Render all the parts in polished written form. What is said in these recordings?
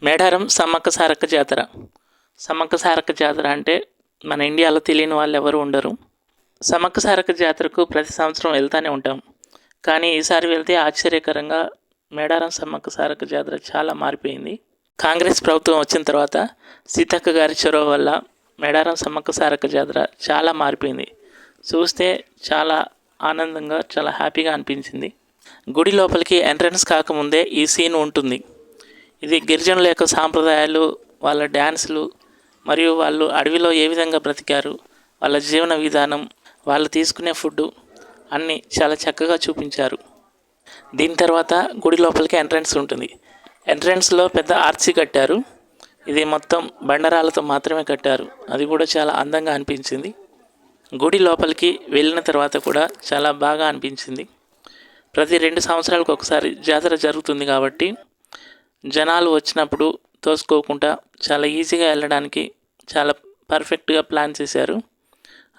మేడారం సమ్మక్క సారక్క జాతర. సమ్మక్క సారక్క జాతర అంటే మన ఇండియాలో తెలియని వాళ్ళు ఎవరు ఉండరు. సమ్మక్క సారక్క జాతరకు ప్రతి సంవత్సరం వెళ్తూనే ఉంటాం. కానీ ఈసారి వెళ్తే ఆశ్చర్యకరంగా మేడారం సమ్మక్క సారక్క జాతర చాలా మారిపోయింది. కాంగ్రెస్ ప్రభుత్వం వచ్చిన తర్వాత సీతక్క గారి చొరవ వల్ల మేడారం సమ్మక్క సారక్క జాతర చాలా మారిపోయింది. చూస్తే చాలా ఆనందంగా, చాలా హ్యాపీగా అనిపించింది. గుడి లోపలికి ఎంట్రన్స్ కాకముందే ఈ సీన్ ఉంటుంది. ఇది గిరిజనుల యొక్క సాంప్రదాయాలు, వాళ్ళ డ్యాన్సులు, మరియు వాళ్ళు అడవిలో ఏ విధంగా బ్రతికారు, వాళ్ళ జీవన విధానం, వాళ్ళు తీసుకునే ఫుడ్ అన్నీ చాలా చక్కగా చూపించారు. దీని తర్వాత గుడి లోపలికి ఎంట్రన్స్ ఉంటుంది. ఎంట్రన్స్లో పెద్ద ఆర్చి కట్టారు. ఇది మొత్తం బండరాలతో మాత్రమే కట్టారు. అది కూడా చాలా అందంగా అనిపించింది. గుడి లోపలికి వెళ్ళిన తర్వాత కూడా చాలా బాగా అనిపించింది. ప్రతి 2 సంవత్సరాలకు ఒకసారి జాతర జరుగుతుంది కాబట్టి జనాలు వచ్చినప్పుడు తోసుకోకుండా చాలా ఈజీగా వెళ్ళడానికి చాలా పర్ఫెక్ట్గా ప్లాన్ చేశారు.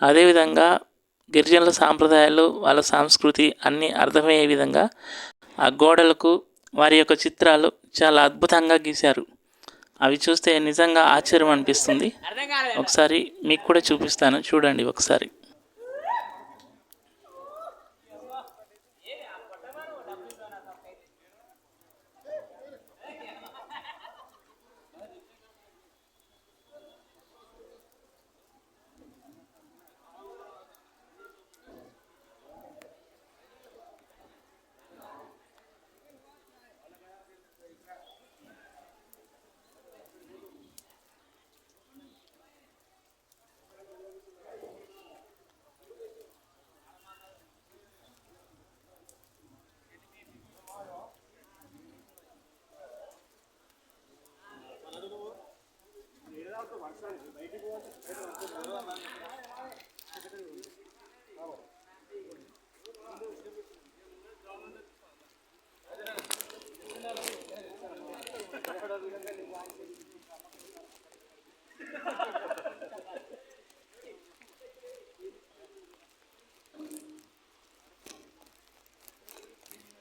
అదేవిధంగా గిరిజనుల సాంప్రదాయాలు, వాళ్ళ సంస్కృతి అన్నీ అర్థమయ్యే విధంగా ఆ గోడలకు వారి యొక్క చిత్రాలు చాలా అద్భుతంగా గీశారు. అవి చూస్తే నిజంగా ఆశ్చర్యం అనిపిస్తుంది. ఒకసారి మీకు కూడా చూపిస్తాను, చూడండి ఒకసారి.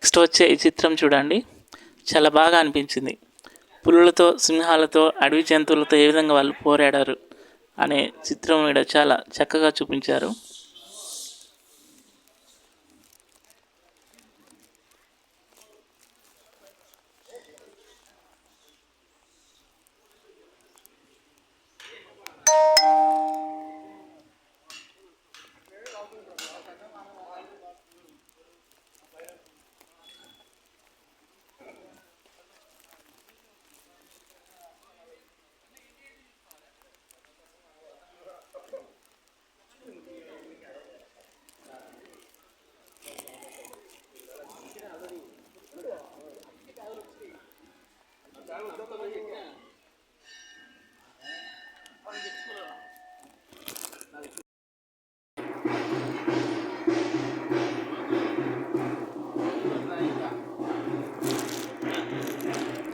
నెక్స్ట్ వచ్చే ఈ చిత్రం చూడండి, చాలా బాగా అనిపించింది. పులులతో, సింహాలతో, అడవి జంతువులతో ఏ విధంగా వాళ్ళు పోరాడారు అనే చిత్రం ఇక్కడ చాలా చక్కగా చూపించారు.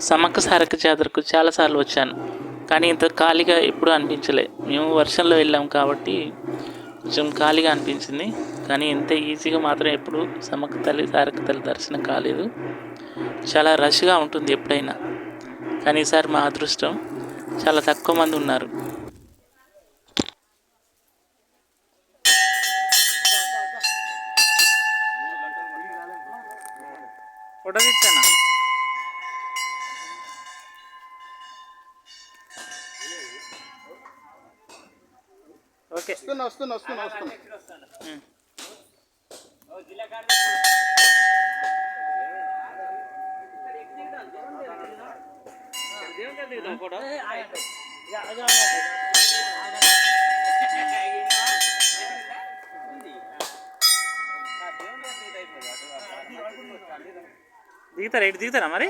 సమ్మక్క సారక్క జాతరకు చాలాసార్లు వచ్చాను, కానీ ఇంత ఖాళీగా ఎప్పుడూ అనిపించలే. మేము వర్షంలో వెళ్ళాం కాబట్టి కొంచెం ఖాళీగా అనిపించింది. కానీ ఇంత ఈజీగా మాత్రం ఎప్పుడు సమ్మక్క తల్లి, సారక్క తల్లి దర్శనం కాలేదు. చాలా రష్గా ఉంటుంది ఎప్పుడైనా. కానీ ఈసారి మా అదృష్టం, చాలా తక్కువ మంది ఉన్నారు. ఫోటో తీస్తానా? ఓకే, వస్తున్నా. దిగుతారా? ఇటు దిగుతారా మరి?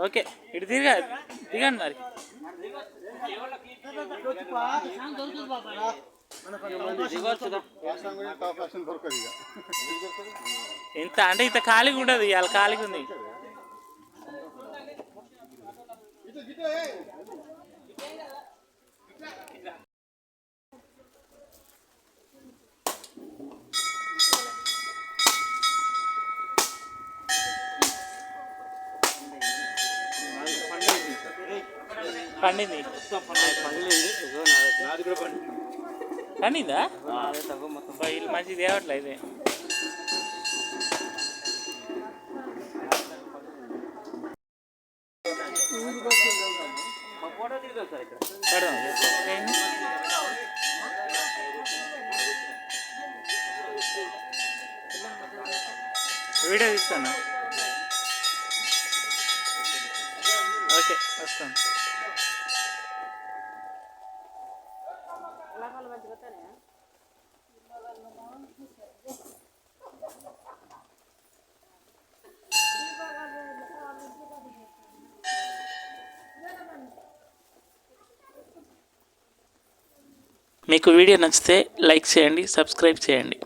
ఓకే, ఇటు దిగండి మరి. ఇంత అంటే ఇంత ఖాళీగా ఉండదు, ఇవాళ ఖాళీగా ఉంది. పండింది. పండిందా? ఇల్లు మంచిది తేవట్లే ఇది. వీడియో తీస్తాను. ఓకే, వస్తాను. మీకు వీడియో నచ్చితే లైక్ చేయండి, సబ్స్క్రైబ్ చేయండి.